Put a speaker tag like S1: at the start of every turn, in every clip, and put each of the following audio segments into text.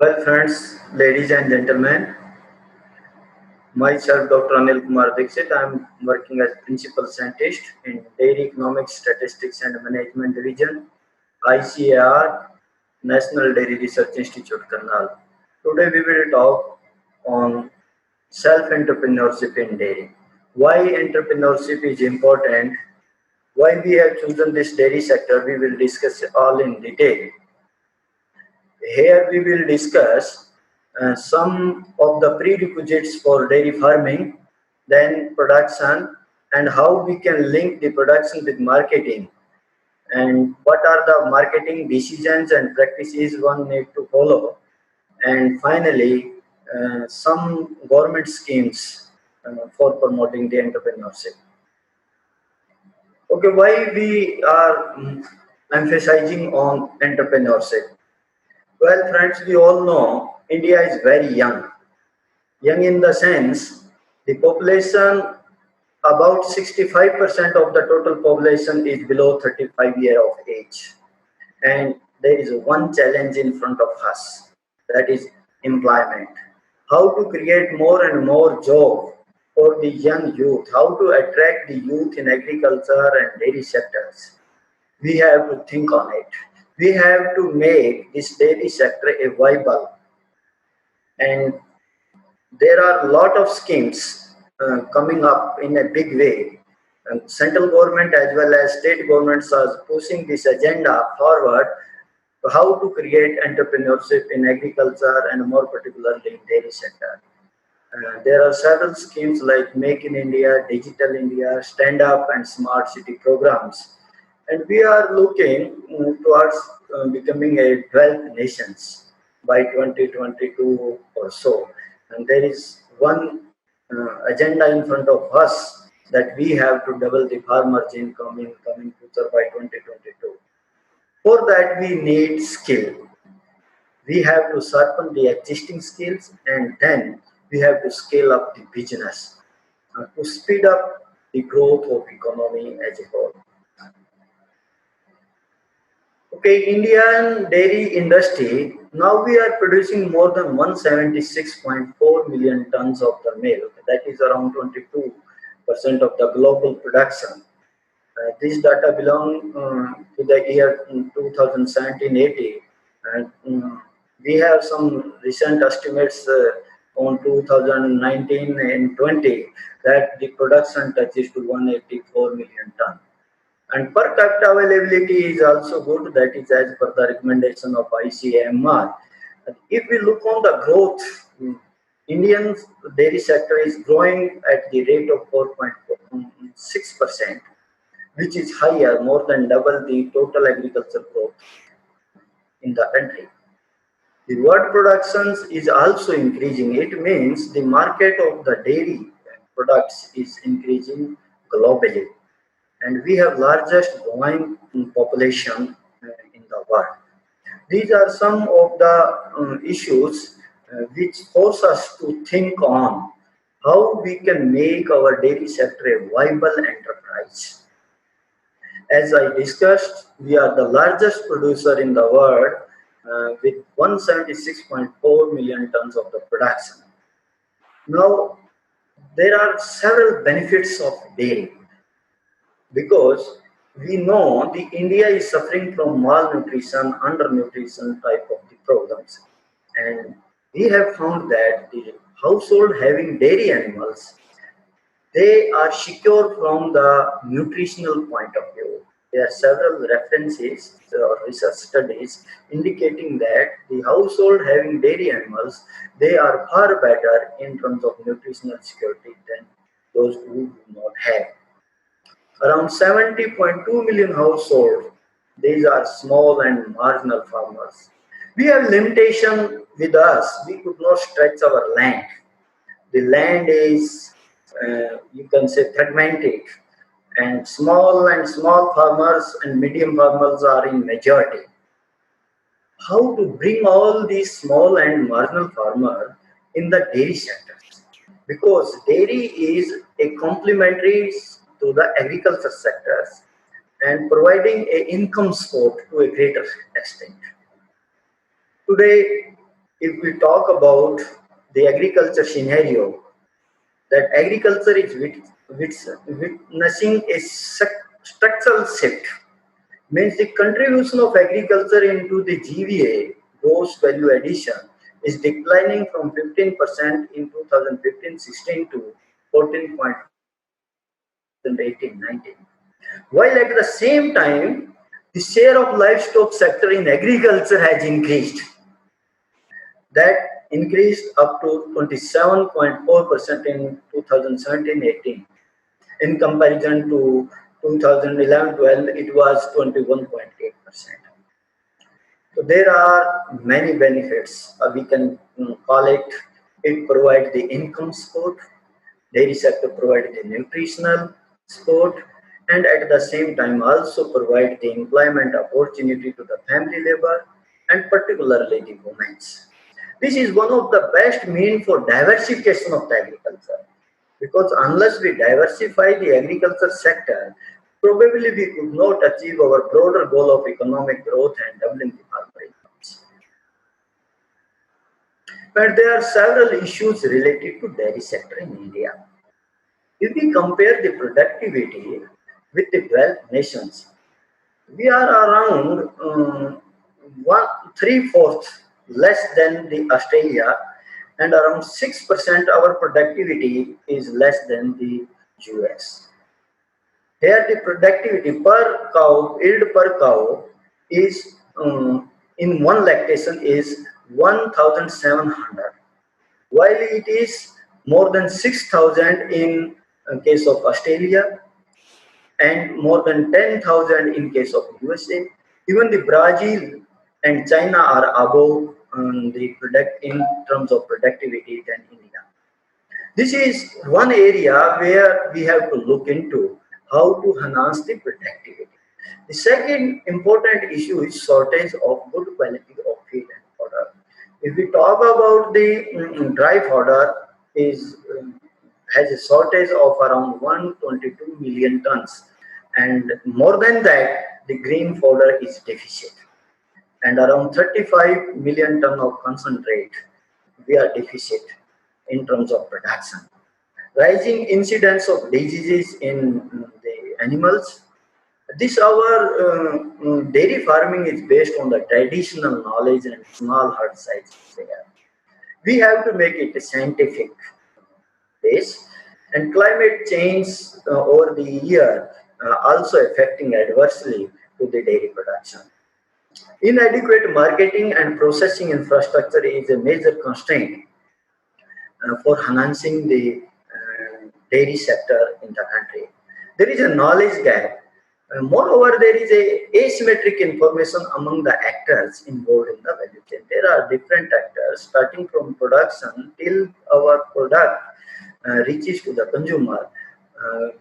S1: Well, friends, ladies and gentlemen, myself, Dr. Anil Kumar Dixit. I am working as principal scientist in Dairy Economics, Statistics and Management Division, ICAR, National Dairy Research Institute, Karnal. Today, we will talk on self-entrepreneurship in dairy. Why entrepreneurship is important? Why we have chosen this dairy sector? We will discuss all in detail. Here we will discuss some of the prerequisites for dairy farming, then production, and how we can link the production with marketing, and what are the marketing decisions and practices one need to follow, and finally, some government schemes for promoting the entrepreneurship. Okay, why we are emphasizing on entrepreneurship? Well, friends, we all know India is very young. Young in the sense, the population, about 65% of the total population is below 35 years of age. And there is one challenge in front of us, that is employment. How to create more and more job for the young youth, how to attract the youth in agriculture and dairy sectors. We have to think on it. We have to make this dairy sector a viable, and there are a lot of schemes coming up in a big way. And central government as well as state governments are pushing this agenda forward, how to create entrepreneurship in agriculture and more particularly in dairy sector. There are several schemes like Make in India, Digital India, Stand Up and Smart City programs. And we are looking towards becoming a 12th nations by 2022 or so. And there is one agenda in front of us that we have to double the farmers' income in coming future by 2022. For that, we need skill. We have to sharpen the existing skills, and then we have to scale up the business to speed up the growth of economy as a whole. Okay, Indian dairy industry, now we are producing more than 176.4 million tons of the milk. That is around 22% of the global production. This data belong to the year 2017-18, and we have some recent estimates on 2019 and 20 that the production touches to 184 million ton. And per capita availability is also good, that is as per the recommendation of ICMR. If we look on the growth, Indian dairy sector is growing at the rate of 4.6%, which is higher, more than double the total agriculture growth in the country. The world productions is also increasing. It means the market of the dairy products is increasing globally, and we have largest growing population in the world. These are some of the issues which force us to think on how we can make our dairy sector a viable enterprise. As I discussed, we are the largest producer in the world with 176.4 million tons of the production. Now, there are several benefits of dairy, because we know the India is suffering from malnutrition, undernutrition type of the problems, and we have found that the household having dairy animals, they are secure from the nutritional point of view. There are several references or research studies indicating that the household having dairy animals, they are far better in terms of nutritional security than those who do not have. Around 70.2 million households, these are small and marginal farmers. We have limitation with us. We could not stretch our land. The land is, you can say, fragmented, and small farmers and medium farmers are in majority. How to bring all these small and marginal farmers in the dairy sector? Because dairy is a complementary to the agriculture sectors and providing a income support to a greater extent. Today, if we talk about the agriculture scenario, that agriculture is witnessing a structural shift, means the contribution of agriculture into the GVA, gross value addition, is declining from 15% in 2015-16 to 14.18-19. While at the same time, the share of livestock sector in agriculture has increased. That increased up to 27.4% in 2017-18. In comparison to 2011-12, it was 21.8%. So there are many benefits. We can call it. It provides the income support. Dairy sector provides the nutritional support, and at the same time also provide the employment opportunity to the family labor and particularly the women. This is one of the best means for diversification of the agriculture, because unless we diversify the agriculture sector, probably we could not achieve our broader goal of economic growth and doubling the farmer incomes. But there are several issues related to dairy sector in India. If we compare the productivity with the developed nations, we are around one three-fourths less than the Australia, and around 6% our productivity is less than the US. Here the productivity per cow, yield per cow is in one lactation is 1,700, while it is more than 6,000 in case of Australia and more than 10,000 in case of USA. Even the Brazil and China are above the product in terms of productivity than India. This is one area where we have to look into how to enhance the productivity. The second important issue is shortage of good quality of feed and fodder. If we talk about the dry fodder, is has a shortage of around 122 million tons, and more than that, the green fodder is deficient, and around 35 million ton of concentrate we are deficient in terms of production. Rising incidence of diseases in the animals. This our dairy farming is based on the traditional knowledge and small herd sizes there. We have to make it a scientific base, and climate change over the year also affecting adversely to the dairy production. Inadequate marketing and processing infrastructure is a major constraint for enhancing the dairy sector in the country. There is a knowledge gap. Moreover, there is a asymmetric information among the actors involved in the value chain. There are different actors starting from production till our product reaches to the consumer.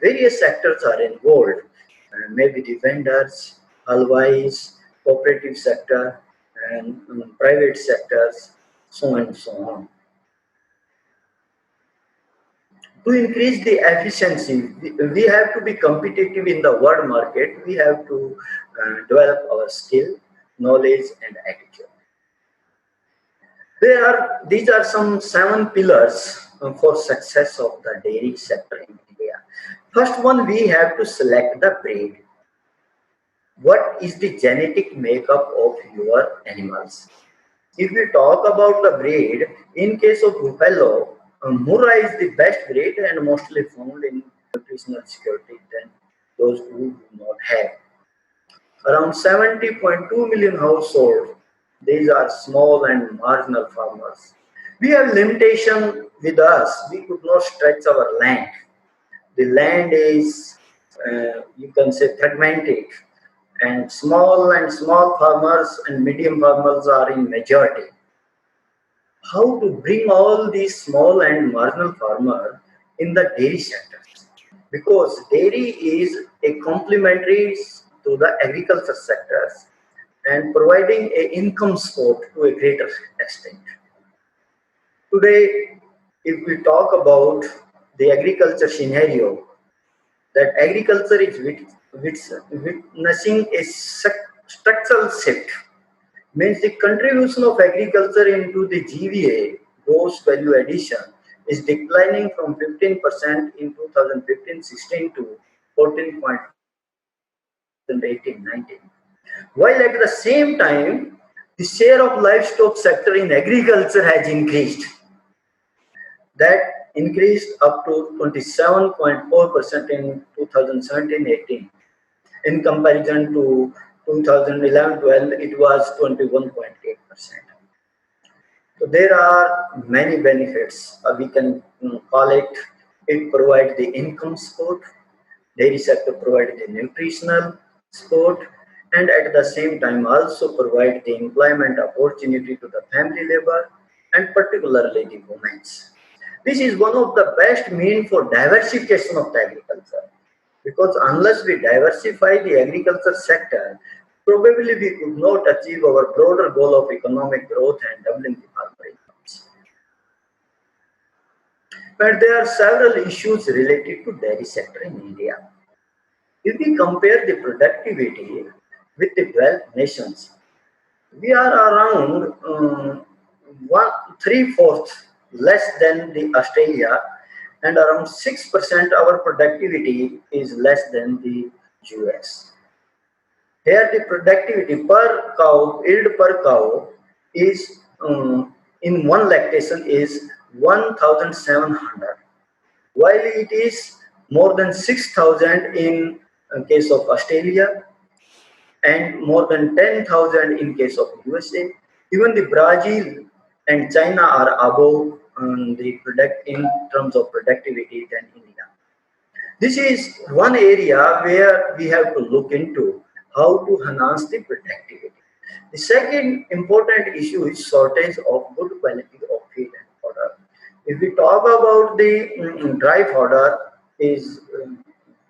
S1: Various sectors are involved, maybe the vendors, halwais, cooperative sector, and private sectors, so on and so on. To increase the efficiency, we have to be competitive in the world market. We have to develop our skill, knowledge, and attitude. These are some 7 pillars for success of the dairy sector in India. First one, we have to select the breed. What is the genetic makeup of your animals? If we talk about the breed, in case of buffalo, Murrah is the best breed and mostly found in nutritional security than those who do not have. Around 70.2 million households, these are small and marginal farmers. We have limitation with us. We could not stretch our land. The land is, you can say, fragmented, and small farmers and medium farmers are in majority. How to bring all these small and marginal farmers in the dairy sector, because dairy is a complementary to the agriculture sectors and providing a income support to a greater extent. Today, if we talk about the agriculture scenario, that agriculture is witnessing a structural shift, Means the contribution of agriculture into the GVA, gross value addition, is declining from 15% in 2015-16 to 14.18-19. While at the same time, the share of livestock sector in agriculture has increased. That increased up to 27.4% in 2017-18. In comparison to 2011-12, it was 21.8%. So there are many benefits. We can call it. It provides the income support. Dairy sector provides the nutritional support, and at the same time also provide the employment opportunity to the family labor and particularly the women. This is one of the best means for diversification of the agriculture, because unless we diversify the agriculture sector, probably we could not achieve our broader goal of economic growth and doubling the farmer incomes. But there are several issues related to dairy sector in India. If we compare the productivity with the developed nations, we are around one three-fourths less than the Australia, and around 6% our productivity is less than the US. Here the productivity per cow, yield per cow is in one lactation is 1,700, while it is more than 6,000 in case of Australia and more than 10,000 in case of USA. Even the Brazil and China are above the product in terms of productivity than India. This is one area where we have to look into how to enhance the productivity. The second important issue is shortage of good quality of feed and fodder. If we talk about the dry fodder, is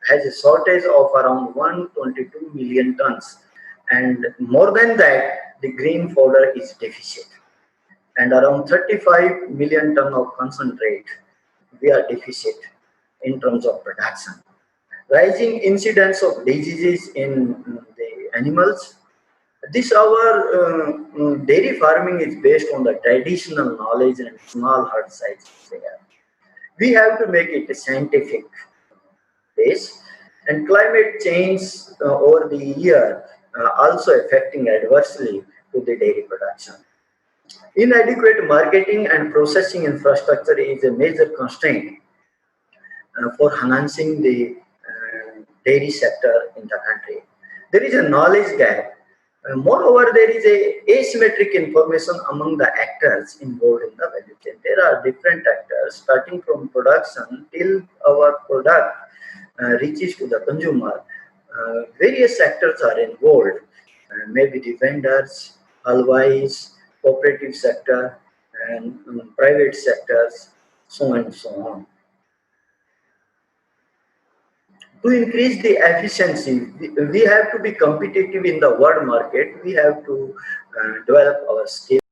S1: has a shortage of around 122 million tons, and more than that, the green fodder is deficient, and around 35 million ton of concentrate we are deficient in terms of production. Rising incidence of diseases in the animals. This our dairy farming is based on the traditional knowledge and small herd sizes there. We have to make it a scientific base, and climate change over the year also affecting adversely to the dairy production. Inadequate marketing and processing infrastructure is a major constraint for enhancing the dairy sector in the country. There is a knowledge gap. Moreover, there is a asymmetric information among the actors involved in the value chain. There are different actors starting from production till our product reaches to the consumer. Various sectors are involved. Maybe the vendors, always, cooperative sector, and private sectors, so on and so on. To increase the efficiency, we have to be competitive in the world market. We have to develop our skills.